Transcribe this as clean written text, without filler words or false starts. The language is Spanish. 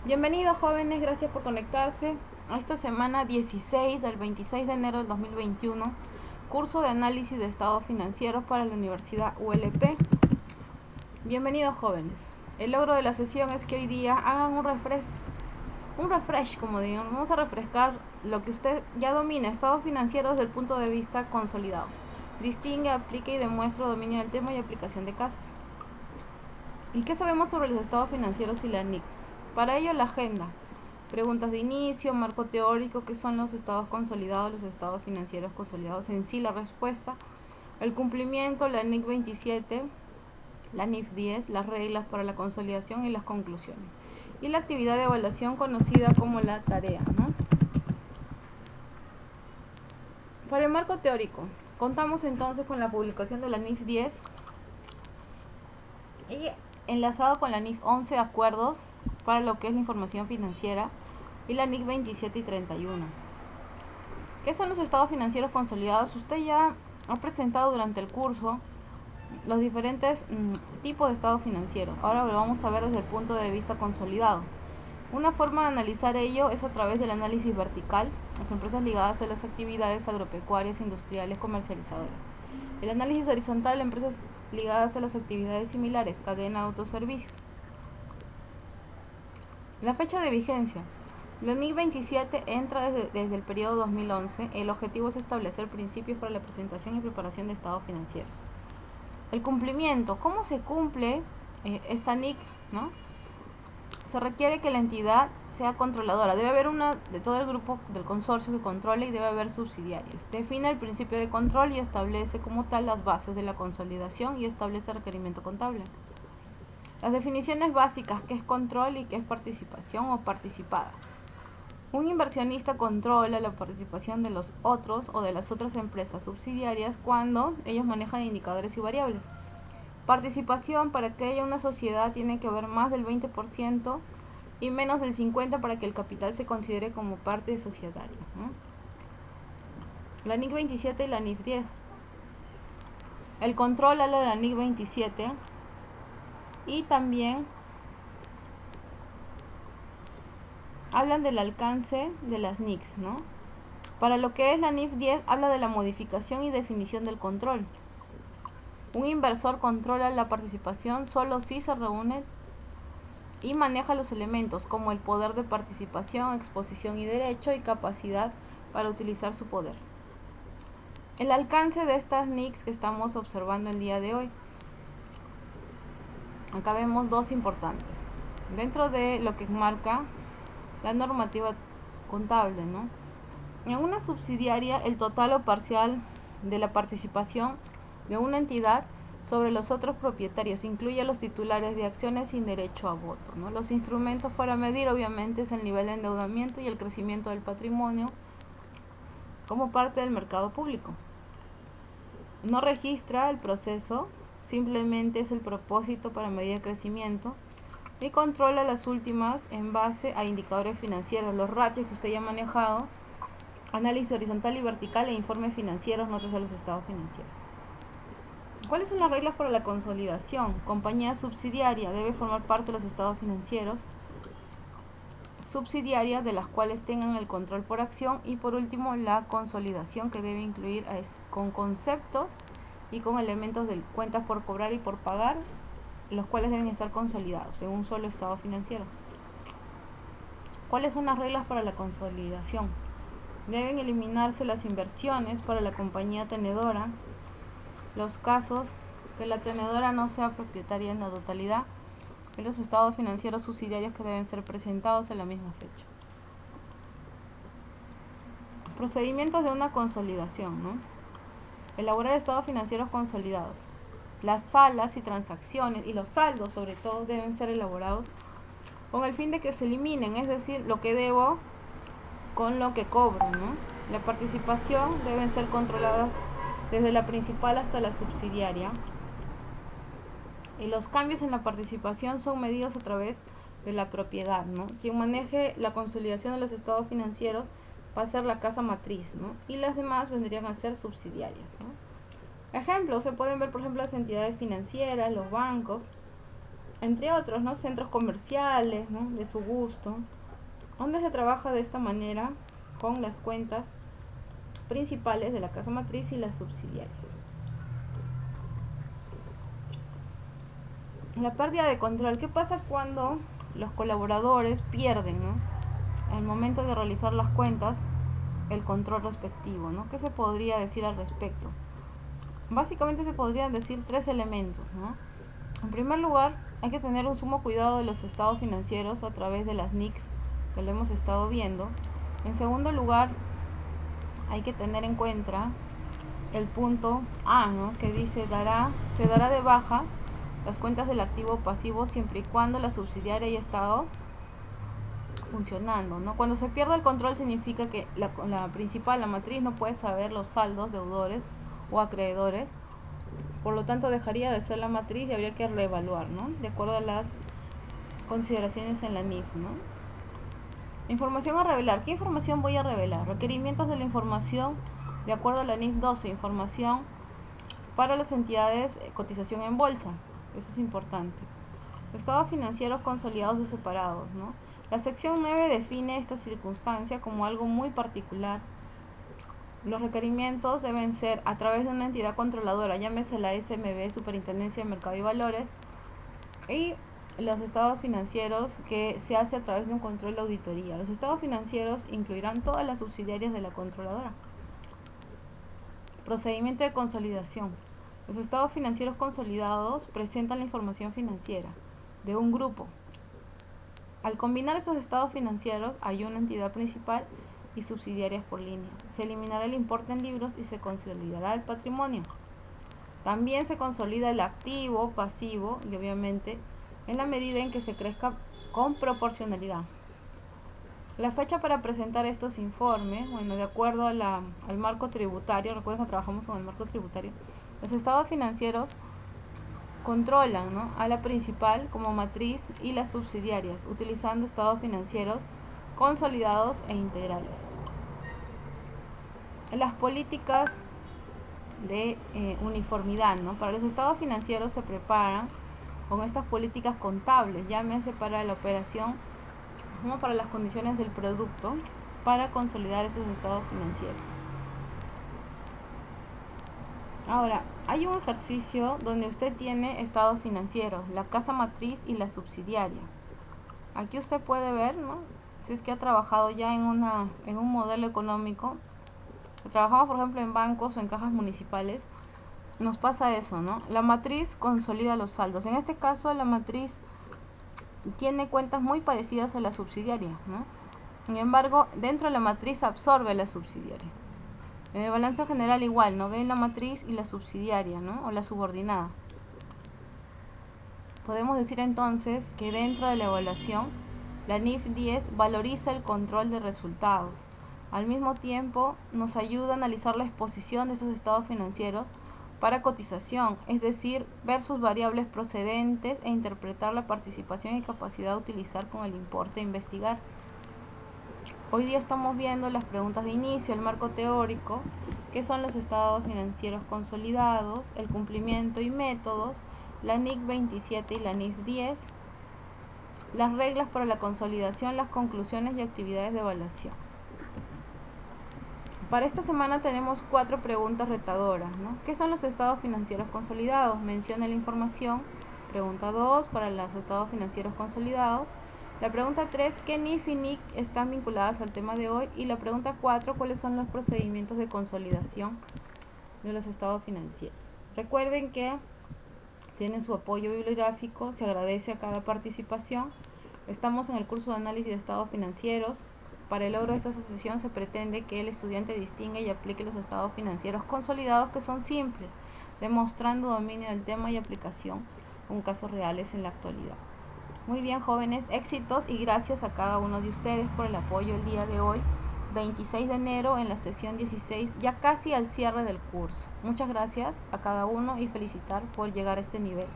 Bienvenidos jóvenes, gracias por conectarse a esta semana 16 del 26 de enero del 2021, curso de análisis de estados financieros para la Universidad ULP. Bienvenidos jóvenes. El logro de la sesión es que hoy día hagan un refresh como digan. Vamos a refrescar lo que usted ya domina, estados financieros desde el punto de vista consolidado. Distingue, aplica y demuestra dominio del tema y aplicación de casos. ¿Y qué sabemos sobre los estados financieros y la NIC? Para ello la agenda. Preguntas de inicio, marco teórico, ¿qué son los estados consolidados, los estados financieros consolidados? En sí la respuesta. El cumplimiento, la NIC 27, la NIF 10, las reglas para la consolidación y las conclusiones. Y la actividad de evaluación conocida como la tarea, ¿no? Para el marco teórico, contamos entonces con la publicación de la NIF 10 y enlazado con la NIF 11 acuerdos para lo que es la información financiera y la NIC 27 y 31. ¿Qué son los estados financieros consolidados? Usted ya ha presentado durante el curso los diferentes tipos de estados financieros. Ahora lo vamos a ver desde el punto de vista consolidado. Una forma de analizar ello es a través del análisis vertical, las empresas ligadas a las actividades agropecuarias, industriales, comercializadoras. El análisis horizontal, empresas ligadas a las actividades similares, cadena de autoservicios. La fecha de vigencia. La NIC 27 entra desde el periodo 2011. El objetivo es establecer principios para la presentación y preparación de estados financieros. El cumplimiento. ¿Cómo se cumple esta NIC? ¿No? Se requiere que la entidad sea controladora. Debe haber una de todo el grupo del consorcio que controle y debe haber subsidiarios. Define el principio de control y establece como tal las bases de la consolidación y establece el requerimiento contable. Las definiciones básicas, qué es control y qué es participación o participada. Un inversionista controla la participación de los otros o de las otras empresas subsidiarias cuando ellos manejan indicadores y variables. Participación, para que haya una sociedad tiene que haber más del 20% y menos del 50% para que el capital se considere como parte societaria, ¿no? La NIC 27 y la NIF 10. El control habla de la NIC 27 y también hablan del alcance de las NICs, ¿no? Para lo que es la NIF 10 habla de la modificación y definición del control. Un inversor controla la participación solo si se reúne y maneja los elementos como el poder de participación, exposición y derecho y capacidad para utilizar su poder. El alcance de estas NICs que estamos observando el día de hoy. Acá vemos dos importantes. Dentro de lo que marca la normativa contable, ¿no? En una subsidiaria, el total o parcial de la participación de una entidad sobre los otros propietarios incluye a los titulares de acciones sin derecho a voto, ¿no? Los instrumentos para medir obviamente es el nivel de endeudamiento y el crecimiento del patrimonio como parte del mercado público. No registra el proceso, simplemente es el propósito para medir el crecimiento y controla las últimas en base a indicadores financieros, los ratios que usted ya ha manejado, análisis horizontal y vertical e informes financieros, notas a los estados financieros. ¿Cuáles son las reglas para la consolidación? Compañía subsidiaria debe formar parte de los estados financieros subsidiarias de las cuales tengan el control por acción y por último la consolidación que debe incluir con conceptos y con elementos de cuentas por cobrar y por pagar, los cuales deben estar consolidados en un solo estado financiero. ¿Cuáles son las reglas para la consolidación? Deben eliminarse las inversiones para la compañía tenedora, los casos que la tenedora no sea propietaria en la totalidad y los estados financieros subsidiarios que deben ser presentados en la misma fecha. Procedimientos de una consolidación, ¿no? Elaborar estados financieros consolidados. Las salas y transacciones y los saldos sobre todo deben ser elaborados con el fin de que se eliminen, es decir, lo que debo con lo que cobro, ¿no? La participación deben ser controladas desde la principal hasta la subsidiaria. Y los cambios en la participación son medidos a través de la propiedad, ¿no? Quien maneje la consolidación de los estados financieros va a ser la casa matriz, ¿no? Y las demás vendrían a ser subsidiarias, ¿no? Ejemplos, se pueden ver por ejemplo las entidades financieras, los bancos, entre otros, ¿no? Centros comerciales, ¿no? De su gusto, donde se trabaja de esta manera con las cuentas principales de la casa matriz y las subsidiarias. La pérdida de control. ¿Qué pasa cuando los colaboradores pierden, ¿no? Al momento de realizar las cuentas, el control respectivo, ¿no? ¿Qué se podría decir al respecto? Básicamente se podrían decir tres elementos, ¿no? En primer lugar, hay que tener un sumo cuidado de los estados financieros a través de las NICs, que lo hemos estado viendo. En segundo lugar, hay que tener en cuenta el punto A, ¿no? Que dice se dará de baja las cuentas del activo o pasivo siempre y cuando la subsidiaria haya estado funcionando, ¿no? Cuando se pierde el control significa que la principal, la matriz, no puede saber los saldos, deudores o acreedores. Por lo tanto, dejaría de ser la matriz y habría que reevaluar, ¿no? De acuerdo a las consideraciones en la NIF, ¿no? Información a revelar. ¿Qué información voy a revelar? Requerimientos de la información de acuerdo a la NIF 12. Información para las entidades cotización en bolsa. Eso es importante. Estados financieros consolidados o separados, ¿no? La sección 9 define esta circunstancia como algo muy particular. Los requerimientos deben ser a través de una entidad controladora, llámese la SMB, Superintendencia de Mercado y Valores, y los estados financieros que se hace a través de un control de auditoría. Los estados financieros incluirán todas las subsidiarias de la controladora. Procedimiento de consolidación. Los estados financieros consolidados presentan la información financiera de un grupo. Al combinar esos estados financieros hay una entidad principal y subsidiarias por línea. Se eliminará el importe en libros y se consolidará el patrimonio. También se consolida el activo, pasivo y obviamente en la medida en que se crezca con proporcionalidad. La fecha para presentar estos informes, bueno, de acuerdo al marco tributario, recuerden que trabajamos con el marco tributario, los estados financieros controlan, ¿no?, a la principal como matriz y las subsidiarias, utilizando estados financieros consolidados e integrales. Las políticas de uniformidad, ¿no? Para los estados financieros se preparan con estas políticas contables, llámese para la operación como para las condiciones del producto, para consolidar esos estados financieros. Ahora, hay un ejercicio donde usted tiene estados financieros, la casa matriz y la subsidiaria. Aquí usted puede ver, ¿no?, si es que ha trabajado ya en un modelo económico. Trabajamos, por ejemplo, en bancos o en cajas municipales. Nos pasa eso, ¿no? La matriz consolida los saldos. En este caso, la matriz tiene cuentas muy parecidas a la subsidiaria, ¿no? Sin embargo, dentro de la matriz absorbe la subsidiaria. En el balance general igual, ¿no? Ven la matriz y la subsidiaria, ¿no? O la subordinada. Podemos decir entonces que dentro de la evaluación, la NIF 10 valoriza el control de resultados. Al mismo tiempo, nos ayuda a analizar la exposición de esos estados financieros para cotización, es decir, ver sus variables procedentes e interpretar la participación y capacidad de utilizar con el importe a investigar. Hoy día estamos viendo las preguntas de inicio, el marco teórico, qué son los estados financieros consolidados, el cumplimiento y métodos, la NIC 27 y la NIF 10, las reglas para la consolidación, las conclusiones y actividades de evaluación. Para esta semana tenemos 4 preguntas retadoras, ¿no? ¿Qué son los estados financieros consolidados? Menciona la información. Pregunta 2, para los estados financieros consolidados. La pregunta 3, ¿qué NIF y NIC están vinculadas al tema de hoy? Y la pregunta 4, ¿cuáles son los procedimientos de consolidación de los estados financieros? Recuerden que tienen su apoyo bibliográfico, se agradece a cada participación. Estamos en el curso de análisis de estados financieros. Para el logro de esta sesión se pretende que el estudiante distinga y aplique los estados financieros consolidados, que son simples, demostrando dominio del tema y aplicación con casos reales en la actualidad. Muy bien, jóvenes, éxitos y gracias a cada uno de ustedes por el apoyo el día de hoy, 26 de enero, en la sesión 16, ya casi al cierre del curso. Muchas gracias a cada uno y felicitar por llegar a este nivel.